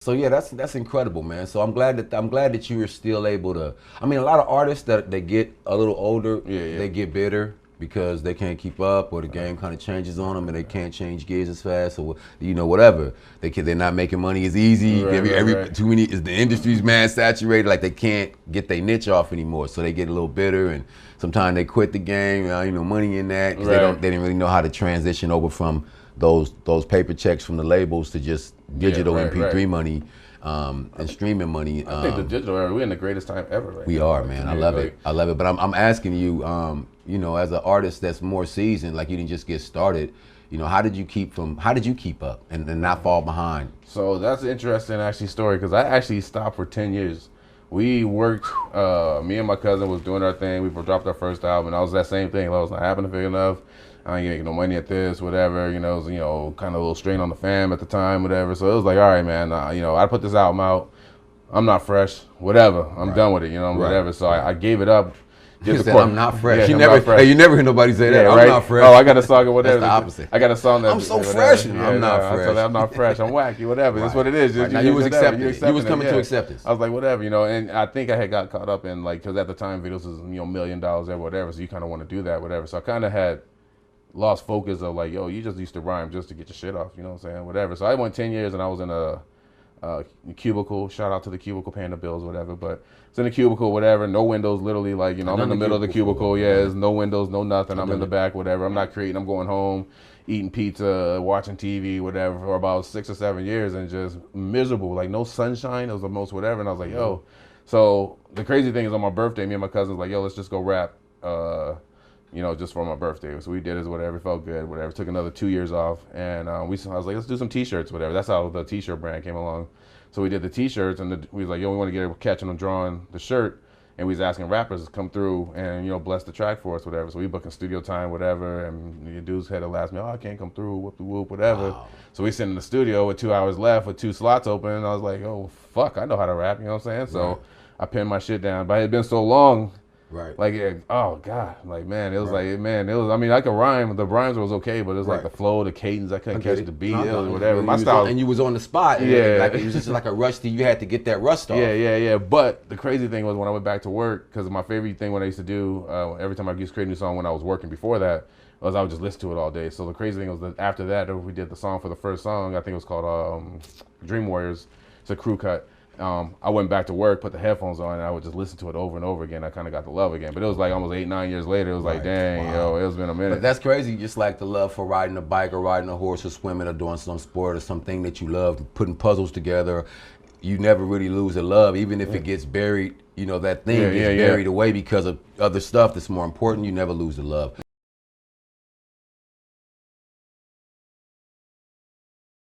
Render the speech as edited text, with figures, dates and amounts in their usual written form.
So yeah, that's incredible, man. So I'm glad that you're still able to. I mean, a lot of artists that they get a little older, they get bitter because they can't keep up, or the game kind of changes on them, and they can't change gears as fast, or whatever. They're not making money as easy. Right. Too many. The industry's man saturated. Like they can't get their niche off anymore, so they get a little bitter, and sometimes they quit the game. Money in that because they didn't really know how to transition over from those paper checks from the labels to just digital MP3 money and streaming money. I think the digital era, we're in the greatest time ever. Right we now. are, man. I love it. I love it. But I'm asking you, as an artist that's more seasoned, like you didn't just get started. How did you keep up and not fall behind? So that's an interesting actually story because I actually stopped for 10 years. We worked, me and my cousin was doing our thing. We dropped our first album, and I was that same thing. I was not happening big enough. I ain't getting no money at this, whatever. It was, kind of a little strain on the fam at the time, whatever. So it was like, all right, man. I put this album out. I'm not fresh, whatever. I'm done with it, whatever. So I gave it up. I'm not fresh. Yeah, you never hear nobody say that. I'm not fresh. Oh, I got a song or whatever. That's the opposite. I got a song that I'm so fresh. I'm not fresh. I'm not fresh. I'm wacky, whatever. That's what it is. Now you was accepting. You was coming to acceptance. I was like, whatever, and I think I had got caught up in because at the time videos was $1 million or whatever. So you kind of want to do that, whatever. So I kind of had lost focus of like, yo, you just used to rhyme just to get your shit off, you know what I'm saying? Whatever. So I went 10 years and I was in a cubicle. Shout out to the cubicle paying the bills, whatever. But it's in a cubicle, whatever. No windows, literally. Like, I'm in the middle of the cubicle. Yeah, there's no windows, no nothing. I'm in the back, whatever. I'm not creating. I'm going home, eating pizza, watching TV, whatever, for about 6 or 7 years and just miserable. Like, no sunshine. It was the most whatever. And I was like, yo. So the crazy thing is on my birthday, me and my cousins like, yo, let's just go rap. Just for my birthday. So we did it, whatever, felt good, whatever. Took another 2 years off, and I was like, let's do some T-shirts, whatever. That's how the T-shirt brand came along. So we did the T-shirts, and we was like, yo, we want to get a catching them drawing the shirt, and we was asking rappers to come through and bless the track for us, whatever. So we booking studio time, whatever, and the dudes had to last me, oh, I can't come through, whoop the whoop, whatever. Wow. So we sitting in the studio with 2 hours left with 2 slots open, and I was like, oh fuck, I know how to rap, you know what I'm saying? So I pinned my shit down, but it had been so long. Right. Like, oh God, like, man, it was like, man, it was, I mean, I could rhyme, the rhymes was okay, but it was like the flow, the cadence, I couldn't catch the beat, whatever. My style. And you was on the spot. Like, it was just like a rusty, you had to get that rust off. Yeah. But the crazy thing was when I went back to work, because my favorite thing what I used to do, every time I used to create a new song when I was working before that, was I would just listen to it all day. So the crazy thing was that after that, we did the song for the first song, I think it was called Dream Warriors. It's a crew cut. I went back to work, put the headphones on, and I would just listen to it over and over again. I kind of got the love again. But it was like almost 8, 9 years later. It was like, dang, it's been a minute. But that's crazy. Just like the love for riding a bike or riding a horse or swimming or doing some sport or something that you love, putting puzzles together. You never really lose the love, even if it gets buried. That thing gets buried away because of other stuff that's more important. You never lose the love.